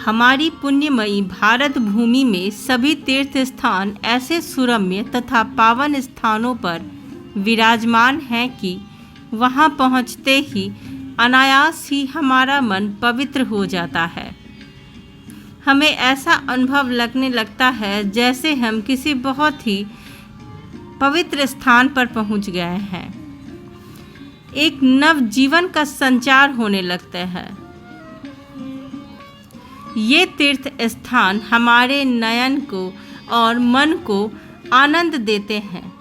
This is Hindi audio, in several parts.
हमारी पुण्यमयी भारत भूमि में सभी तीर्थ स्थान ऐसे सुरम्य तथा पावन स्थानों पर विराजमान हैं कि वहां पहुंचते ही अनायास ही हमारा मन पवित्र हो जाता है। हमें ऐसा अनुभव लगने लगता है जैसे हम किसी बहुत ही पवित्र स्थान पर पहुंच गए हैं। एक नव जीवन का संचार होने लगता है। ये तीर्थ स्थान हमारे नयन को और मन को आनंद देते हैं।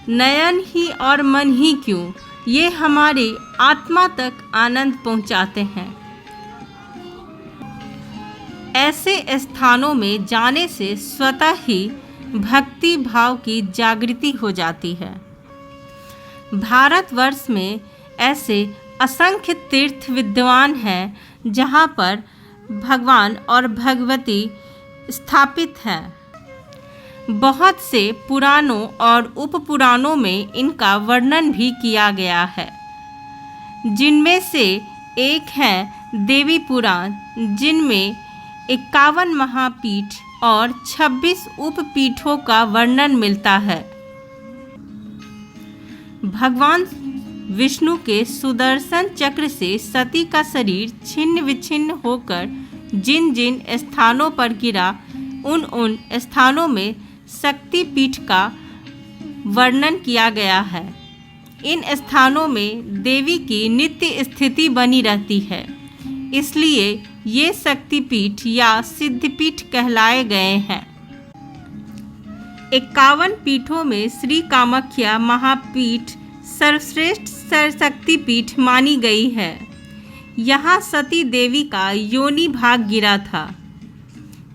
नयन ही और मन ही क्यों, ये हमारी आत्मा तक आनंद पहुंचाते हैं। ऐसे स्थानों में जाने से स्वतः ही भक्ति भाव की जागृति हो जाती है। भारतवर्ष में ऐसे असंख्य तीर्थ विद्यमान हैं जहाँ पर भगवान और भगवती स्थापित हैं। बहुत से पुराणों और उपपुराणों में इनका वर्णन भी किया गया है, जिनमें से एक है देवी पुराण, जिनमें 51 महापीठ और 26 उपपीठों का वर्णन मिलता है। भगवान विष्णु के सुदर्शन चक्र से सती का शरीर छिन्न विछिन्न होकर जिन जिन स्थानों पर गिरा, उन स्थानों में शक्ति पीठ का वर्णन किया गया है। इन स्थानों में देवी की नित्य स्थिति बनी रहती है, इसलिए ये शक्तिपीठ या सिद्धपीठ कहलाए गए हैं। 51 पीठों में श्री कामाख्या महापीठ सर्वश्रेष्ठ शक्तिपीठ मानी गई है। यहाँ सती देवी का योनि भाग गिरा था।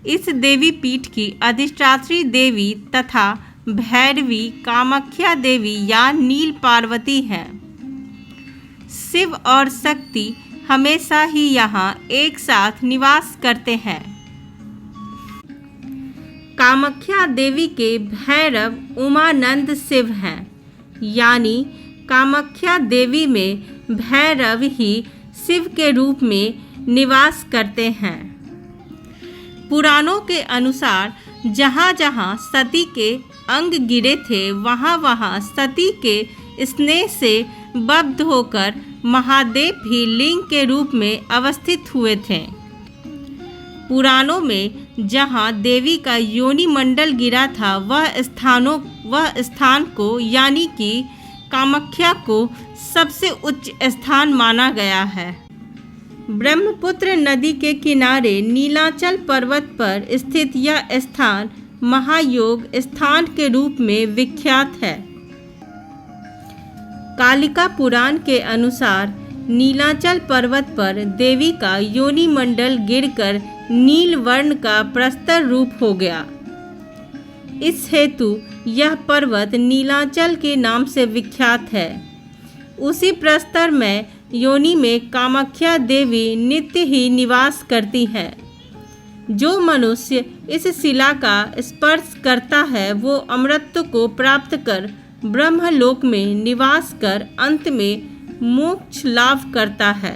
इस देवी पीठ की अधिष्ठात्री देवी तथा भैरवी कामाख्या देवी या नील पार्वती हैं। शिव और शक्ति हमेशा ही यहाँ एक साथ निवास करते हैं। कामाख्या देवी के भैरव उमानंद शिव हैं, यानी कामाख्या देवी में भैरव ही शिव के रूप में निवास करते हैं। पुराणों के अनुसार जहाँ जहाँ सती के अंग गिरे थे, वहाँ वहाँ सती के स्नेह से बद्ध होकर महादेव भी लिंग के रूप में अवस्थित हुए थे। पुराणों में जहाँ देवी का योनि मंडल गिरा था, वह स्थान को यानी कि कामाख्या को सबसे उच्च स्थान माना गया है। ब्रह्मपुत्र नदी के किनारे नीलाचल पर्वत पर स्थित यह स्थान महायोग स्थान के रूप में विख्यात है। कालिका पुराण के अनुसार नीलाचल पर्वत पर देवी का योनि मंडल गिरकर नील वर्ण का प्रस्तर रूप हो गया। इस हेतु यह पर्वत नीलाचल के नाम से विख्यात है। उसी प्रस्तर में योनि में कामाख्या देवी नित्य ही निवास करती है। जो मनुष्य इस शिला का स्पर्श करता है, वो अमृत को प्राप्त कर ब्रह्मलोक में निवास कर अंत में मोक्ष लाभ करता है।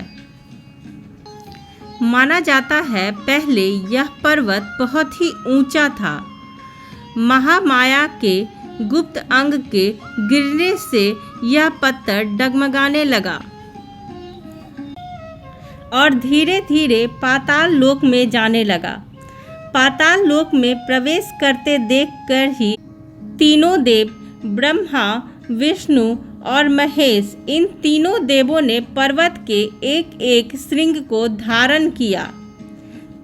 माना जाता है पहले यह पर्वत बहुत ही ऊंचा था। महामाया के गुप्त अंग के गिरने से यह पत्थर डगमगाने लगा और धीरे धीरे पाताल लोक में जाने लगा। पाताल लोक में प्रवेश करते देखकर ही तीनों देव ब्रह्मा, विष्णु और महेश, इन तीनों देवों ने पर्वत के एक एक श्रृंग को धारण किया।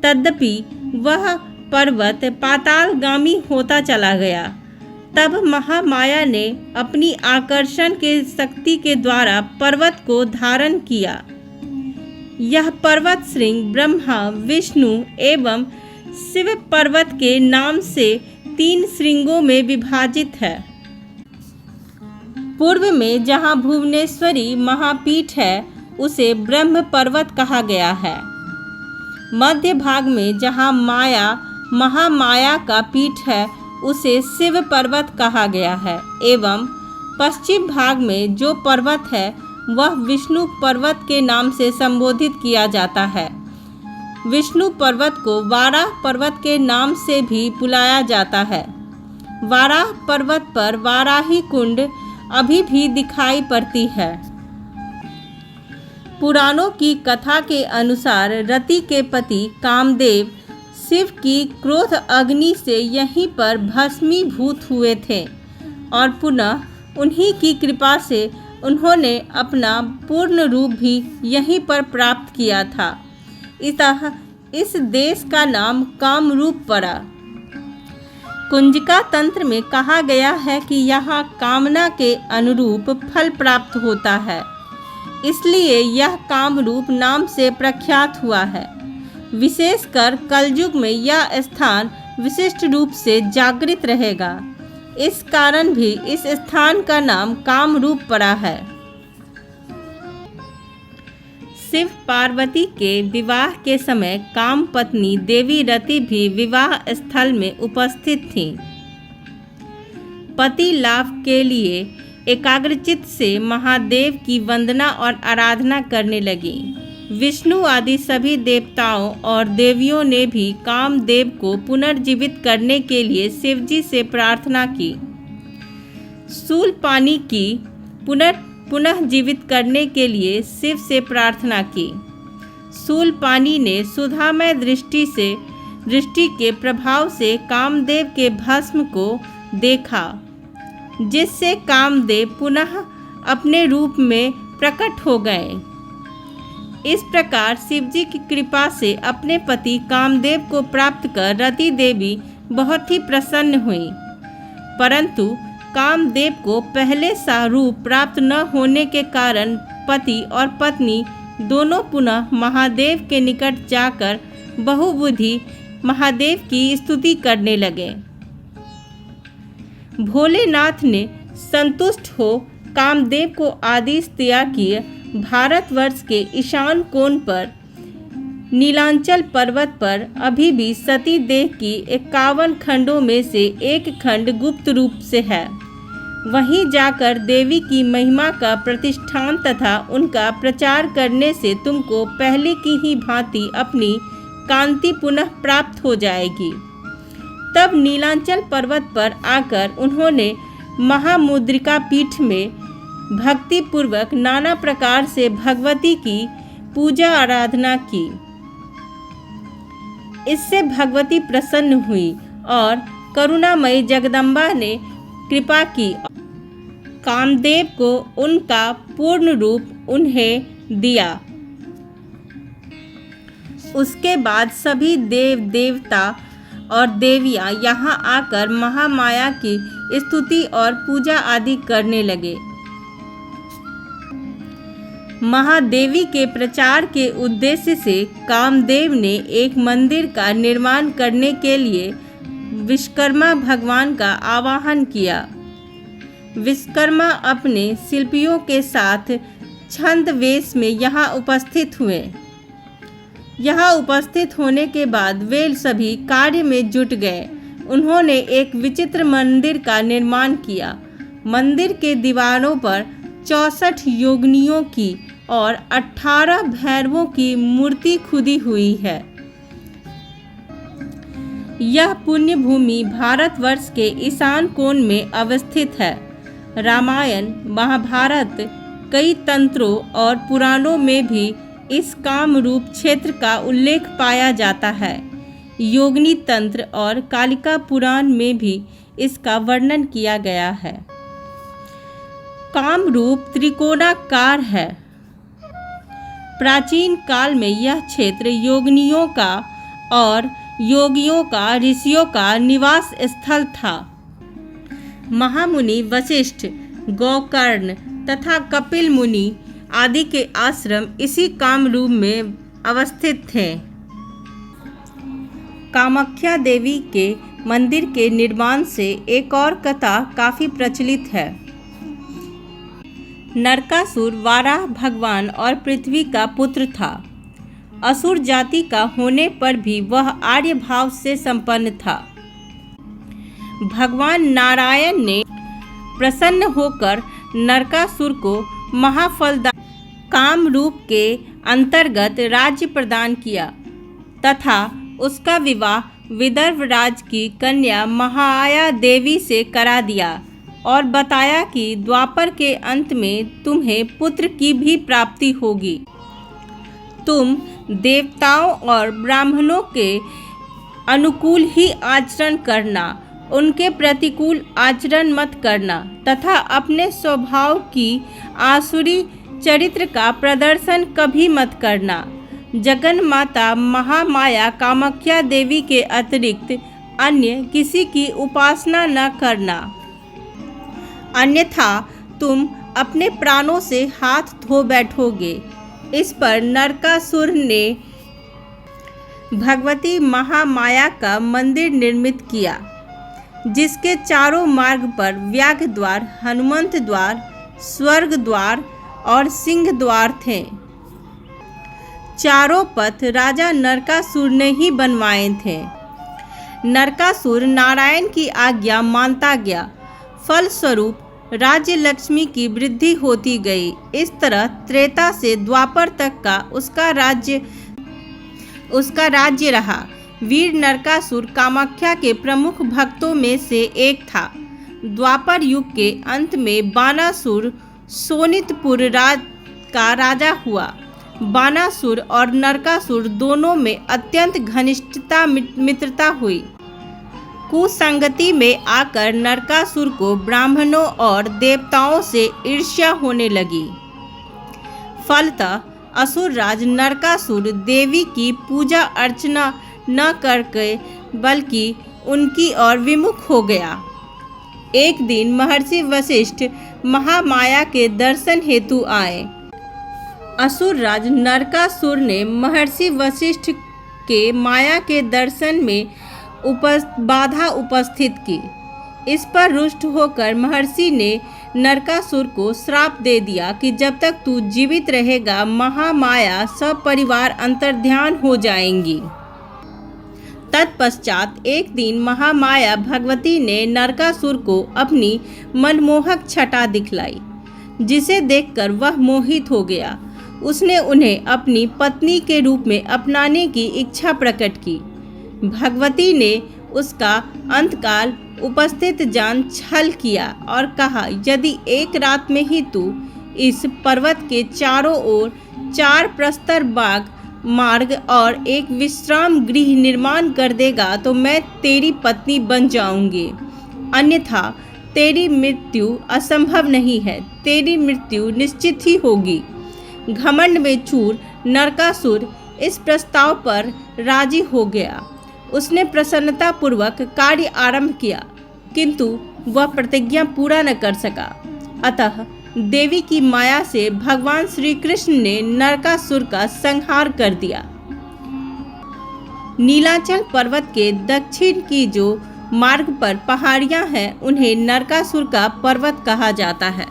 तद्यपि वह पर्वत पातालगामी होता चला गया। तब महामाया ने अपनी आकर्षण के शक्ति के द्वारा पर्वत को धारण किया। यह पर्वत श्रृंग ब्रह्मा, विष्णु एवं शिव पर्वत के नाम से 3 श्रृंगों में विभाजित है। पूर्व में जहाँ भुवनेश्वरी महापीठ है, उसे ब्रह्म पर्वत कहा गया है। मध्य भाग में जहाँ महामाया का पीठ है, उसे शिव पर्वत कहा गया है एवं पश्चिम भाग में जो पर्वत है, वह विष्णु पर्वत के नाम से संबोधित किया जाता है। विष्णु पर्वत को वाराह पर्वत के नाम से भी बुलाया जाता है। वाराह पर्वत पर वाराही कुंड अभी भी दिखाई पड़ती है। पुराणों की कथा के अनुसार रति के पति कामदेव शिव की क्रोध अग्नि से यहीं पर भस्मीभूत हुए थे और पुनः उन्हीं की कृपा से उन्होंने अपना पूर्ण रूप भी यहीं पर प्राप्त किया था। इतः इस देश का नाम कामरूप पड़ा। कुंजिका तंत्र में कहा गया है कि यहाँ कामना के अनुरूप फल प्राप्त होता है, इसलिए यह कामरूप नाम से प्रख्यात हुआ है। विशेषकर कलयुग में यह स्थान विशिष्ट रूप से जागृत रहेगा। इस कारण भी इस स्थान का नाम कामरूप पड़ा है। शिव पार्वती के विवाह के समय काम पत्नी देवी रति भी विवाह स्थल में उपस्थित थीं। पति लाभ के लिए एकाग्रचित्त से महादेव की वंदना और आराधना करने लगी। विष्णु आदि सभी देवताओं और देवियों ने भी कामदेव को पुनर्जीवित करने के लिए शिवजी से प्रार्थना की। शूलपाणी की पुनः जीवित करने के लिए शिव से प्रार्थना की। शूलपाणी ने सुधामय दृष्टि के प्रभाव से कामदेव के भस्म को देखा, जिससे कामदेव पुनः अपने रूप में प्रकट हो गए। इस प्रकार शिवजी की कृपा से अपने पति कामदेव को प्राप्त कर रति देवी बहुत ही प्रसन्न हुई, परंतु कामदेव को पहले सा रूप प्राप्त न होने के कारण पति और पत्नी दोनों पुनः महादेव के निकट जाकर बहुविधि महादेव की स्तुति करने लगे। भोलेनाथ ने संतुष्ट हो कामदेव को आदेश दिया कि भारतवर्ष के ईशान कोण पर नीलांचल पर्वत पर अभी भी सती देह की 51 खंडों में से एक खंड गुप्त रूप से है। वहीं जाकर देवी की महिमा का प्रतिष्ठान तथा उनका प्रचार करने से तुमको पहले की ही भांति अपनी कांति पुनः प्राप्त हो जाएगी। तब नीलांचल पर्वत पर आकर उन्होंने महामुद्रिका पीठ में भक्ति पूर्वक नाना प्रकार से भगवती की पूजा आराधना की। इससे भगवती प्रसन्न हुई और करुणामयी जगदम्बा ने कृपा की। कामदेव को उनका पूर्ण रूप उन्हें दिया। उसके बाद सभी देव देवता और देवियां यहाँ आकर महामाया की स्तुति और पूजा आदि करने लगे। महादेवी के प्रचार के उद्देश्य से कामदेव ने एक मंदिर का निर्माण करने के लिए विश्वकर्मा भगवान का आवाहन किया। विश्वकर्मा अपने शिल्पियों के साथ छंद वेश में यहाँ उपस्थित हुए। यहाँ उपस्थित होने के बाद वे सभी कार्य में जुट गए। उन्होंने एक विचित्र मंदिर का निर्माण किया। मंदिर के दीवारों पर 64 योगिनियों की और 18 भैरवों की मूर्ति खुदी हुई है। यह पुण्य भूमि भारतवर्ष के ईशान कोण में अवस्थित है। रामायण, महाभारत, कई तंत्रों और पुराणों में भी इस कामरूप क्षेत्र का उल्लेख पाया जाता है। योगिनी तंत्र और कालिका पुराण में भी इसका वर्णन किया गया है। कामरूप त्रिकोणाकार है। प्राचीन काल में यह क्षेत्र योगिनियों का और योगियों का, ऋषियों का निवास स्थल था। महामुनि वशिष्ठ, गोकर्ण तथा कपिल मुनि आदि के आश्रम इसी कामरूप में अवस्थित थे। कामाख्या देवी के मंदिर के निर्माण से एक और कथा काफी प्रचलित है। नरकासुर वाराह भगवान और पृथ्वी का पुत्र था। असुर जाति का होने पर भी वह आर्य भाव से संपन्न था। भगवान नारायण ने प्रसन्न होकर नरकासुर को महाफलदायी कामरूप के अंतर्गत राज्य प्रदान किया। तथा उसका विवाह विदर्भ राज की कन्या महामाया देवी से करा दिया और बताया कि द्वापर के अंत में तुम्हें पुत्र की भी प्राप्ति होगी। तुम देवताओं और ब्राह्मणों के अनुकूल ही आचरण करना, उनके प्रतिकूल आचरण मत करना तथा अपने स्वभाव की आसुरी चरित्र का प्रदर्शन कभी मत करना। जगन माता महामाया कामाख्या देवी के अतिरिक्त अन्य किसी की उपासना न करना, अन्यथा तुम अपने प्राणों से हाथ धो बैठोगे। इस पर नरकासुर ने भगवती महामाया का मंदिर निर्मित किया, जिसके चारों मार्ग पर व्याघ्र द्वार, हनुमंत द्वार, स्वर्ग द्वार और सिंह द्वार थे। चारों पथ राजा नरकासुर ने ही बनवाए थे। नरकासुर नारायण की आज्ञा मानता गया, फलस्वरूप राज्य लक्ष्मी की वृद्धि होती गई। इस तरह त्रेता से द्वापर तक का उसका राज्य रहा। वीर नरकासुर कामाख्या के प्रमुख भक्तों में से एक था। द्वापर युग के अंत में बानासुर सोनितपुर का राजा हुआ। बानासुर और नरकासुर दोनों में अत्यंत घनिष्ठता मित्रता हुई। कुसंगति में आकर नरकासुर को ब्राह्मणों और देवताओं से ईर्ष्या होने लगी। फलतः असुरराज नरकासुर देवी की पूजा अर्चना न करके बल्कि उनकी ओर विमुख हो गया। एक दिन महर्षि वशिष्ठ महामाया के दर्शन हेतु आए। असुरराज नरकासुर ने महर्षि वशिष्ठ के माया के दर्शन में बाधा उपस्थित की। इस पर रुष्ट होकर महर्षि ने नरकासुर को श्राप दे दिया कि जब तक तू जीवित रहेगा महामाया सब परिवार अंतर्ध्यान हो जाएंगी। तत्पश्चात एक दिन महामाया भगवती ने नरकासुर को अपनी मनमोहक छटा दिखलाई, जिसे देखकर वह मोहित हो गया। उसने उन्हें अपनी पत्नी के रूप में अपनाने की इच्छा प्रकट की। भगवती ने उसका अंतकाल उपस्थित जान छल किया और कहा, यदि एक रात में ही तू इस पर्वत के चारों ओर 4 प्रस्तर मार्ग और एक विश्राम गृह निर्माण कर देगा तो मैं तेरी पत्नी बन जाऊंगी, अन्यथा तेरी मृत्यु असंभव नहीं है, तेरी मृत्यु निश्चित ही होगी। घमंड में चूर नरकासुर इस प्रस्ताव पर राजी हो गया। उसने प्रसन्नतापूर्वक कार्य आरंभ किया, किंतु वह प्रतिज्ञा पूरा न कर सका। अतः देवी की माया से भगवान श्री कृष्ण ने नरकासुर का संहार कर दिया। नीलाचल पर्वत के दक्षिण की जो मार्ग पर पहाड़ियां हैं, उन्हें नरकासुर का पर्वत कहा जाता है।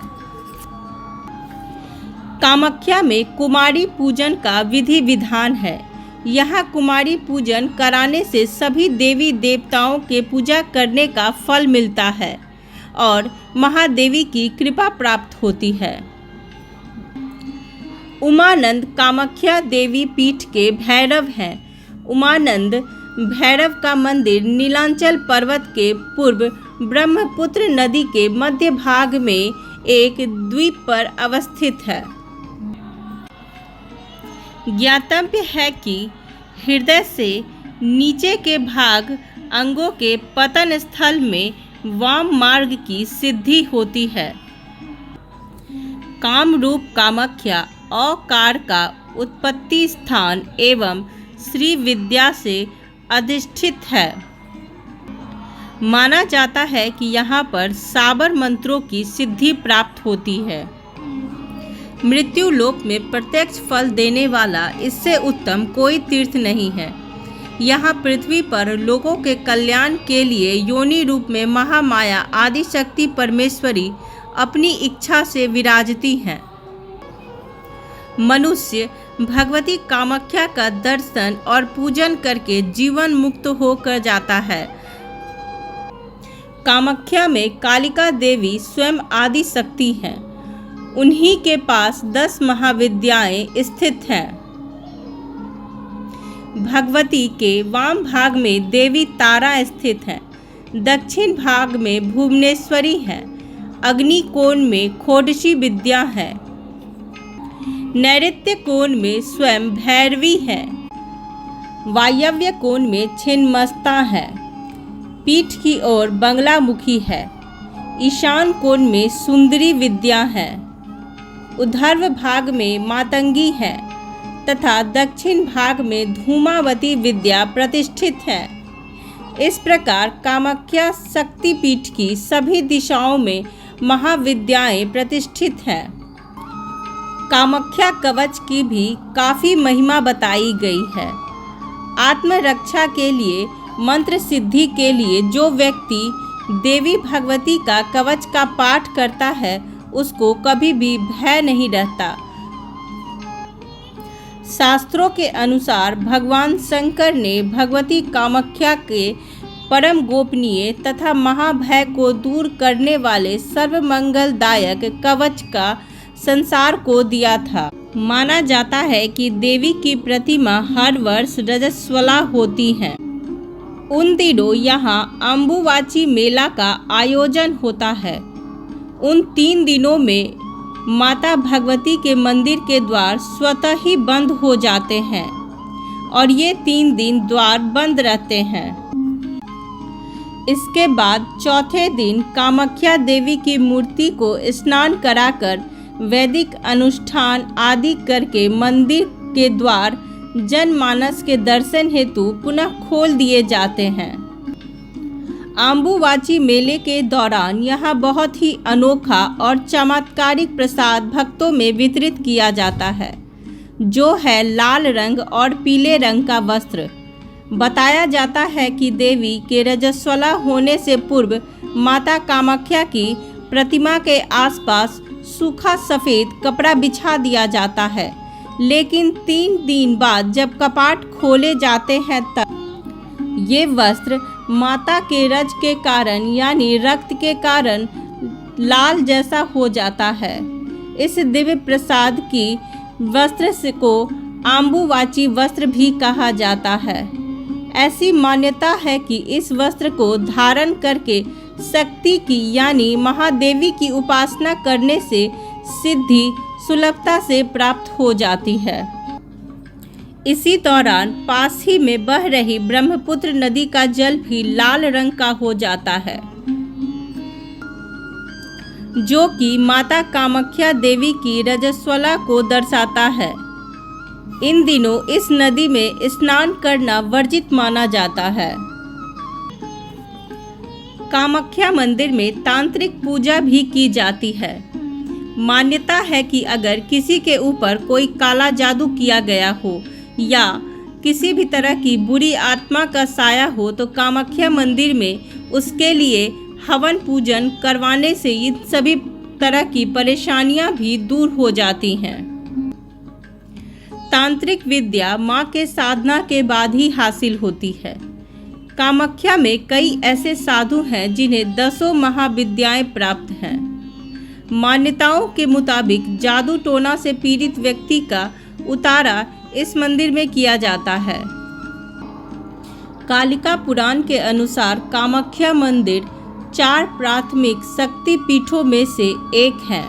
कामाख्या में कुमारी पूजन का विधि विधान है। यहाँ कुमारी पूजन कराने से सभी देवी देवताओं के पूजा करने का फल मिलता है और महादेवी की कृपा प्राप्त होती है। उमानंद कामाख्या देवी पीठ के भैरव हैं। उमानंद भैरव का मंदिर नीलांचल पर्वत के पूर्व ब्रह्मपुत्र नदी के मध्य भाग में एक द्वीप पर अवस्थित है। ज्ञातव्य है कि हृदय से नीचे के भाग अंगों के पतन स्थल में वाम मार्ग की सिद्धि होती है। कामरूप कामाख्या औकार का उत्पत्ति स्थान एवं श्री विद्या से अधिष्ठित है। माना जाता है कि यहाँ पर साबर मंत्रों की सिद्धि प्राप्त होती है। मृत्यु लोक में प्रत्यक्ष फल देने वाला इससे उत्तम कोई तीर्थ नहीं है। यहाँ पृथ्वी पर लोगों के कल्याण के लिए योनि रूप में महामाया आदि शक्ति परमेश्वरी अपनी इच्छा से विराजती हैं। मनुष्य भगवती कामाख्या का दर्शन और पूजन करके जीवन मुक्त होकर जाता है। कामाख्या में कालिका देवी स्वयं आदि शक्ति हैं। उन्हीं के पास 10 महाविद्याएं स्थित हैं। भगवती के वाम भाग में देवी तारा स्थित है। दक्षिण भाग में भुवनेश्वरी है। अग्नि कोण में खोडशी विद्या है। नैऋत्य कोण में स्वयं भैरवी है। वायव्य कोण में छिन्नमस्ता है। पीठ की ओर बंगलामुखी है। ईशान कोण में सुंदरी विद्या है। ऊर्ध्व भाग में मातंगी है तथा दक्षिण भाग में धूमावती विद्या प्रतिष्ठित है। इस प्रकार कामाख्या शक्तिपीठ की सभी दिशाओं में महाविद्याएं प्रतिष्ठित हैं। कामाख्या कवच की भी काफ़ी महिमा बताई गई है। आत्मरक्षा के लिए, मंत्र सिद्धि के लिए जो व्यक्ति देवी भगवती का कवच का पाठ करता है उसको कभी भी भय नहीं रहता। शास्त्रों के अनुसार भगवान शंकर ने भगवती कामाख्या के परम गोपनीय तथा महाभय को दूर करने वाले सर्वमंगलदायक कवच का संसार को दिया था। माना जाता है कि देवी की प्रतिमा हर वर्ष रजस्वला होती है। उन दिनों यहाँ अम्बुवाची मेला का आयोजन होता है। उन 3 दिनों में माता भगवती के मंदिर के द्वार स्वतः ही बंद हो जाते हैं और ये 3 दिन द्वार बंद रहते हैं। इसके बाद चौथे दिन कामाख्या देवी की मूर्ति को स्नान कराकर वैदिक अनुष्ठान आदि करके मंदिर के द्वार जनमानस के दर्शन हेतु पुनः खोल दिए जाते हैं। अम्बुवाची मेले के दौरान यहाँ बहुत ही अनोखा और चमत्कारिक प्रसाद भक्तों में वितरित किया जाता है, जो है लाल रंग और पीले रंग का वस्त्र। बताया जाता है कि देवी के रजस्वला होने से पूर्व माता कामाख्या की प्रतिमा के आसपास सूखा सफ़ेद कपड़ा बिछा दिया जाता है, लेकिन 3 दिन बाद जब कपाट खोले जाते हैं तब ये वस्त्र माता के रज के कारण यानी रक्त के कारण लाल जैसा हो जाता है। इस दिव्य प्रसाद की वस्त्र को अम्बुवाची वस्त्र भी कहा जाता है। ऐसी मान्यता है कि इस वस्त्र को धारण करके शक्ति की यानी महादेवी की उपासना करने से सिद्धि सुलभता से प्राप्त हो जाती है। इसी दौरान पास ही में बह रही ब्रह्मपुत्र नदी का जल भी लाल रंग का हो जाता है, जो कि माता कामाख्या देवी की रजस्वला को दर्शाता है। इन दिनों इस नदी में स्नान करना वर्जित माना जाता है। कामाख्या मंदिर में तांत्रिक पूजा भी की जाती है। मान्यता है कि अगर किसी के ऊपर कोई काला जादू किया गया हो या किसी भी तरह की बुरी आत्मा का साया हो तो कामाख्या मंदिर में उसके लिए हवन पूजन करवाने से इन सभी तरह की परेशानियां भी दूर हो जाती हैं। तांत्रिक विद्या माँ के साधना के बाद ही हासिल होती है। कामाख्या में कई ऐसे साधु हैं जिन्हें 10 महाविद्याएं प्राप्त हैं। मान्यताओं के मुताबिक जादू टोना से पीड़ित व्यक्ति का उतारा इस मंदिर में किया जाता है। कालिका पुराण के अनुसार कामाख्या मंदिर 4 प्राथमिक शक्ति पीठों में से एक है।